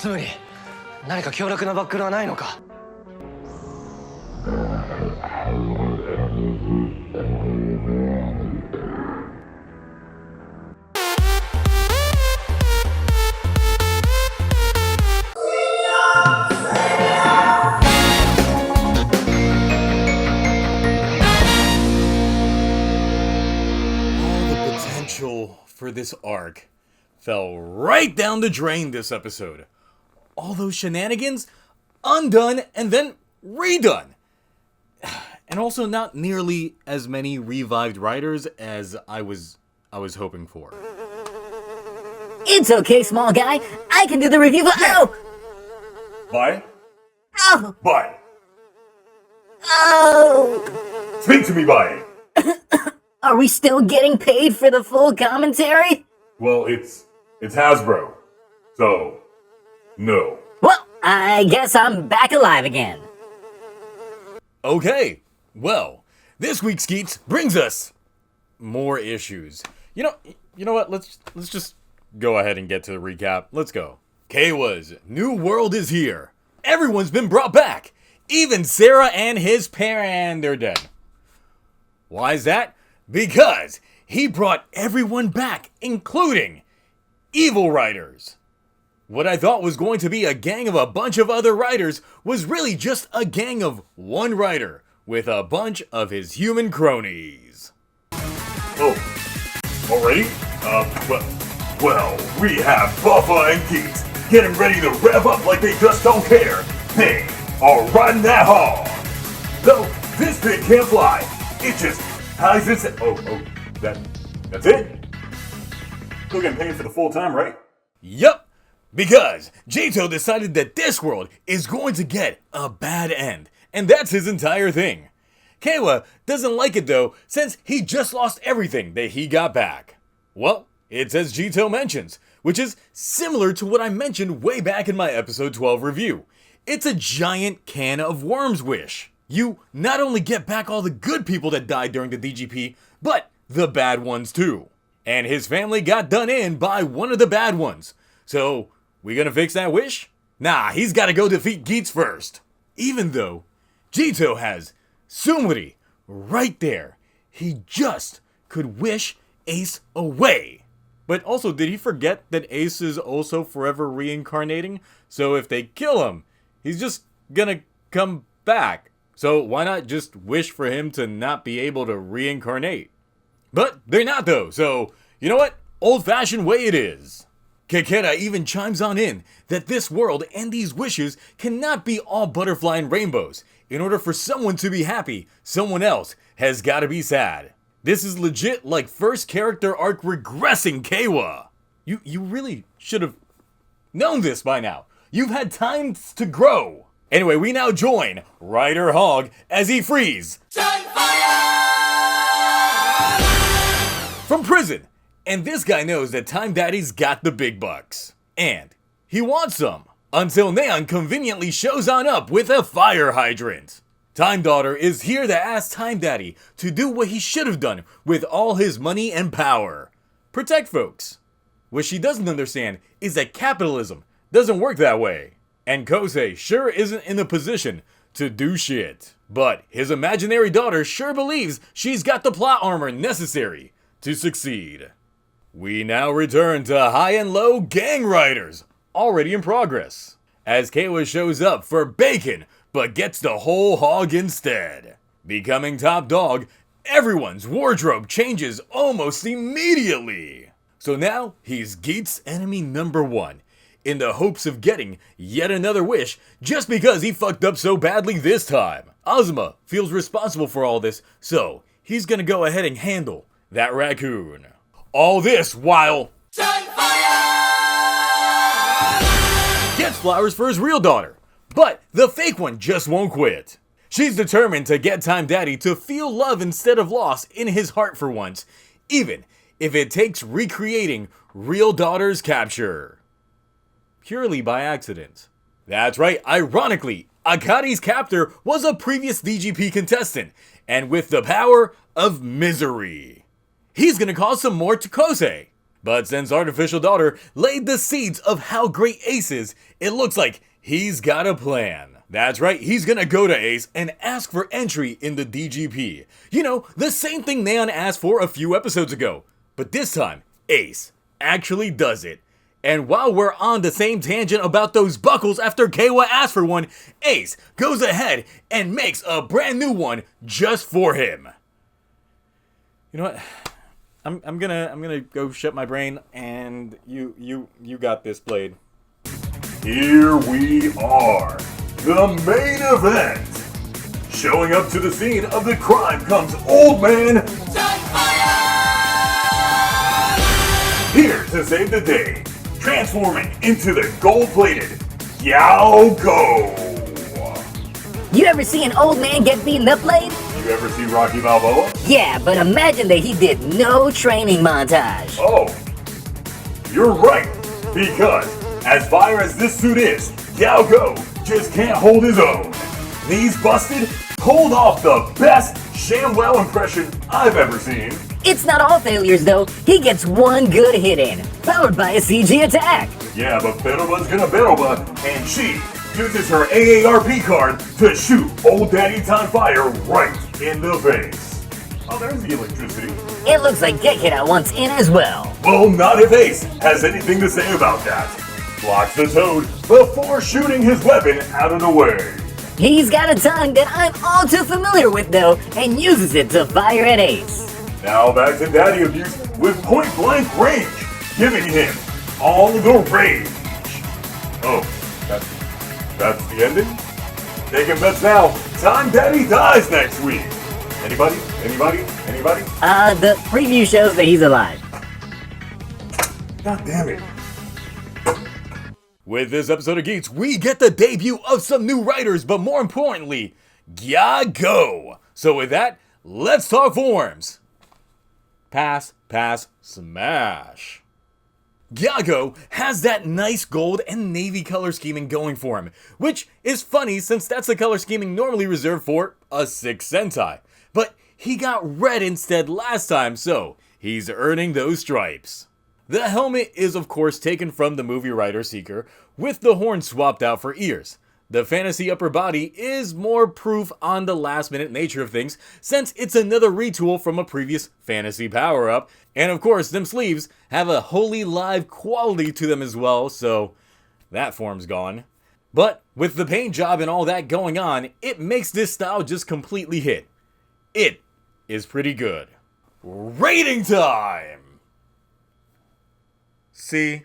つむり、何か強力なバックルはないのか。For this arc fell right down the drain this episode. All those shenanigans undone and then redone. And also not nearly as many revived writers as I was hoping for. It's okay, small guy. I can do the review. Oh! Bye? Oh! Bye. Oh! Speak to me, Bye. Are we still getting paid for the full commentary? Well, it's Hasbro. So, no. Well, I guess I'm back alive again. Okay, well, this week's Geats brings us more issues. You know what? Let's just go ahead and get to the recap. Let's go. Keiwa's new world is here. Everyone's been brought back. Even Sarah and his parent, they're dead. Why is that? Because he brought everyone back, including evil writers. What I thought was going to be a gang of a bunch of other writers was really just a gang of one writer with a bunch of his human cronies. Oh, already? Well, we have Buffa and Geats getting ready to rev up like they just don't care. They are riding that hog. Though this thing can't fly, it just hides its... that's it? Still getting paid for the full time, right? Yup, because Jito decided that this world is going to get a bad end, and that's his entire thing. Keiwa doesn't like it though, since he just lost everything that he got back. Well, it's as Jito mentions, which is similar to what I mentioned way back in my episode 12 review. It's a giant can of worms wish. You not only get back all the good people that died during the DGP, but the bad ones too. And his family got done in by one of the bad ones. So, we gonna fix that wish? Nah, he's gotta go defeat Geats first. Even though Jito has Sumuri right there, he just could wish Ace away. But also, did he forget that Ace is also forever reincarnating? So if they kill him, he's just gonna come back. So why not just wish for him to not be able to reincarnate? But they're not though, so you know what? Old-fashioned way it is. Kekera even chimes on in that this world and these wishes cannot be all butterfly and rainbows. In order for someone to be happy, someone else has gotta be sad. This is legit like first character arc regressing Keiwa. You really should have known this by now. You've had time to grow. Anyway, we now join Ryder Hog as he frees from prison. And this guy knows that Time Daddy's got the big bucks. And he wants some. Until Neon conveniently shows on up with a fire hydrant. Time Daughter is here to ask Time Daddy to do what he should have done with all his money and power. Protect folks. What she doesn't understand is that capitalism doesn't work that way. And Kosei sure isn't in a position to do shit. But his imaginary daughter sure believes she's got the plot armor necessary to succeed. We now return to High and Low Gang Riders, already in progress. As Keiwa shows up for bacon, but gets the whole hog instead. Becoming top dog, everyone's wardrobe changes almost immediately. So now he's Geats' enemy number one, in the hopes of getting yet another wish just because he fucked up so badly this time. Azuma feels responsible for all this, so he's gonna go ahead and handle that raccoon. All this while gets flowers for his real daughter, but the fake one just won't quit. She's determined to get Time Daddy to feel love instead of loss in his heart for once, even if it takes recreating real daughter's capture. Purely by accident. That's right, ironically, Akari's captor was a previous DGP contestant, and with the power of misery. He's gonna cause some more to Kosei. But since Artificial Daughter laid the seeds of how great Ace is, it looks like he's got a plan. That's right, he's gonna go to Ace and ask for entry in the DGP. You know, the same thing Neon asked for a few episodes ago. But this time, Ace actually does it. And while we're on the same tangent about those buckles after Kawa asked for one, Ace goes ahead and makes a brand new one just for him. You know what? I'm gonna go shut my brain, and you got this, Blade. Here we are, the main event. Showing up to the scene of the crime comes Old Man here to save the day, transforming into the gold-plated Yao-Go. You ever see an old man get beaten up, Blade? You ever see Rocky Balboa? Yeah, but imagine that he did no training montage. Oh, you're right, because as fire as this suit is, Yao-Go just can't hold his own. Knees busted, pulled off the best ShamWow impression I've ever seen. It's not all failures, though. He gets one good hit in, powered by a CG attack. Yeah, but Beroba's gonna Beroba, and she uses her AARP card to shoot Old Daddy on fire right in the face. Oh, there's the electricity. It looks like Gekira wants in as well. Well, not if Ace has anything to say about that. Blocks the Toad before shooting his weapon out of the way. He's got a tongue that I'm all too familiar with, though, and uses it to fire at Ace. Now back to Daddy Abuse with point-blank range, giving him all the rage. Oh, that's the ending? Taking bets now. Time Daddy dies next week. Anybody? The preview shows that he's alive. God damn it. With this episode of Geats, we get the debut of some new writers, but more importantly, Go. So with that, let's talk forms. Pass, smash. Go has that nice gold and navy color scheming going for him, which is funny since that's the color scheming normally reserved for a 6 Sentai. But he got red instead last time, so he's earning those stripes. The helmet is of course taken from the movie Rider Seeker, with the horn swapped out for ears. The fantasy upper body is more proof on the last minute nature of things, since it's another retool from a previous fantasy power up, and of course them sleeves have a wholly live quality to them as well, so that form's gone. But with the paint job and all that going on, it makes this style just completely hit. It is pretty good. Rating time! See?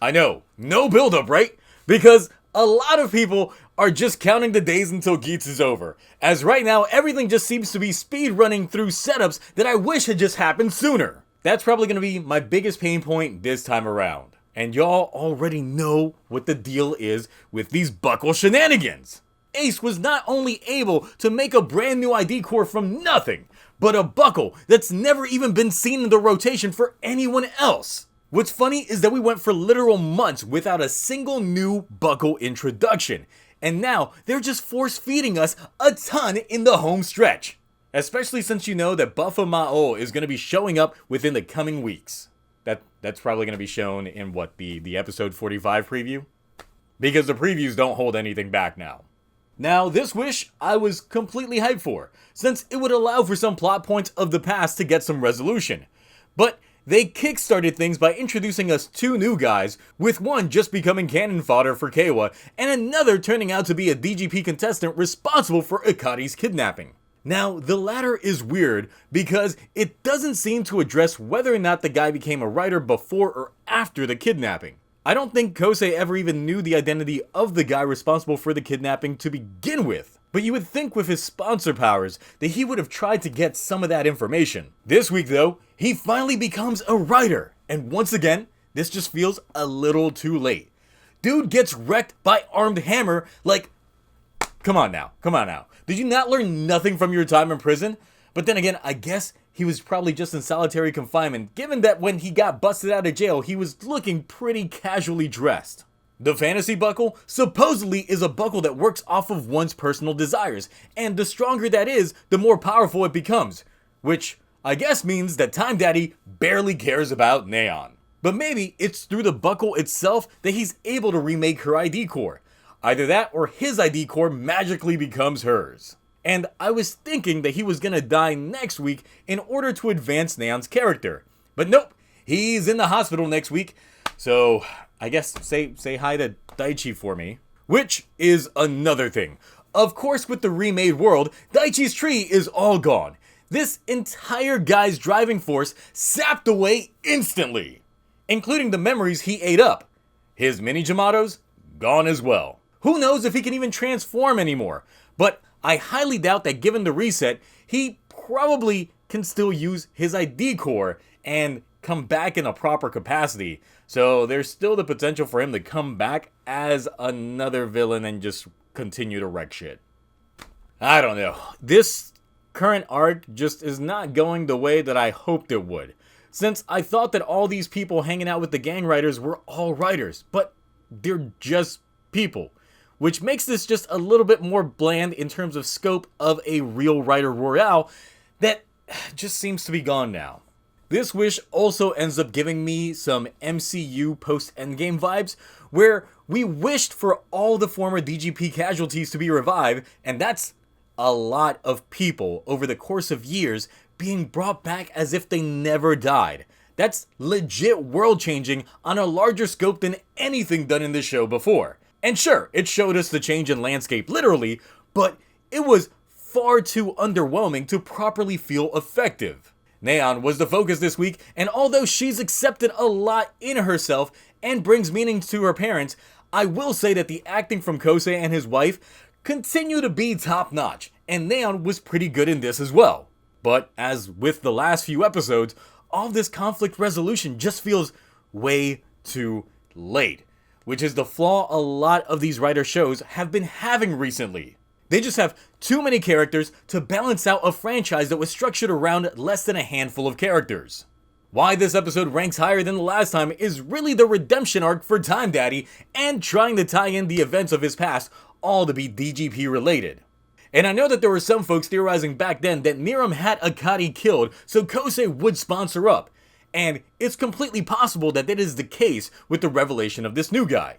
I know, no build-up, right? Because a lot of people are just counting the days until Geats is over, as right now everything just seems to be speed running through setups that I wish had just happened sooner. That's probably going to be my biggest pain point this time around. And y'all already know what the deal is with these buckle shenanigans. Ace was not only able to make a brand new ID core from nothing, but a buckle that's never even been seen in the rotation for anyone else. What's funny is that we went for literal months without a single new buckle introduction, and now they're just force-feeding us a ton in the home stretch. Especially since you know that Buffa Ma'o is going to be showing up within the coming weeks. That's probably going to be shown in what, the episode 45 preview? Because the previews don't hold anything back now. Now, this wish I was completely hyped for, since it would allow for some plot points of the past to get some resolution. But they kickstarted things by introducing us 2 new guys, with one just becoming cannon fodder for Kawa, and another turning out to be a DGP contestant responsible for Akari's kidnapping. Now, the latter is weird because it doesn't seem to address whether or not the guy became a writer before or after the kidnapping. I don't think Kosei ever even knew the identity of the guy responsible for the kidnapping to begin with. But you would think with his sponsor powers that he would have tried to get some of that information. This week though, he finally becomes a writer, and once again, this just feels a little too late. Dude gets wrecked by Armed Hammer like, come on now. Did you not learn nothing from your time in prison? But then again, I guess he was probably just in solitary confinement, given that when he got busted out of jail, he was looking pretty casually dressed. The fantasy buckle supposedly is a buckle that works off of one's personal desires, and the stronger that is, the more powerful it becomes. Which, I guess means that Time Daddy barely cares about Neon. But maybe it's through the buckle itself that he's able to remake her ID core. Either that or his ID core magically becomes hers. And I was thinking that he was gonna die next week in order to advance Neon's character. But nope, he's in the hospital next week. So I guess say hi to Daichi for me. Which is another thing. Of course, with the remade world, Daichi's tree is all gone. This entire guy's driving force sapped away instantly, including the memories he ate up. His mini Jamatos, gone as well. Who knows if he can even transform anymore, but I highly doubt that given the reset, he probably can still use his ID core and come back in a proper capacity. So there's still the potential for him to come back as another villain and just continue to wreck shit. I don't know. This current arc just is not going the way that I hoped it would. Since I thought that all these people hanging out with the gang writers were all writers, but they're just people. Which makes this just a little bit more bland in terms of scope of a real writer royale that just seems to be gone now. This wish also ends up giving me some MCU post-Endgame vibes, where we wished for all the former DGP casualties to be revived, and that's a lot of people over the course of years being brought back as if they never died. That's legit world-changing on a larger scope than anything done in this show before. And sure, it showed us the change in landscape literally, but it was far too underwhelming to properly feel effective. Neon was the focus this week, and although she's accepted a lot in herself and brings meaning to her parents, I will say that the acting from Kosei and his wife continue to be top notch, and Neon was pretty good in this as well. But as with the last few episodes, all this conflict resolution just feels way too late, which is the flaw a lot of these writer shows have been having recently. They just have too many characters to balance out a franchise that was structured around less than a handful of characters. Why this episode ranks higher than the last time is really the redemption arc for Time Daddy and trying to tie in the events of his past, all to be DGP related. And I know that there were some folks theorizing back then that Niram had Akari killed so Kosei would sponsor up, and it's completely possible that that is the case with the revelation of this new guy.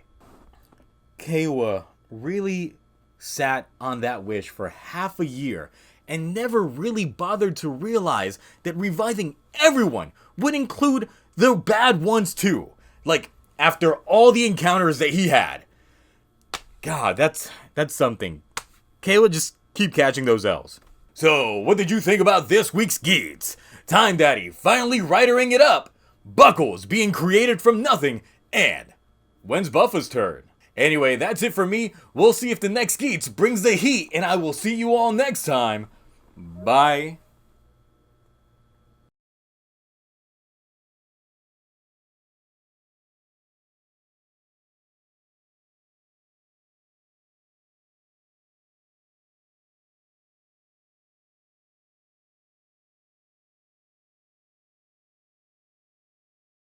Keiwa really sat on that wish for half a year and never really bothered to realize that reviving everyone would include the bad ones too. Like, after all the encounters that he had. God, that's something. Keiwa, just keep catching those L's. So, what did you think about this week's Geats? Time Daddy finally writering it up, Buckles being created from nothing, and when's Buffa's turn? Anyway, that's it for me. We'll see if the next Geats brings the heat, and I will see you all next time. Bye.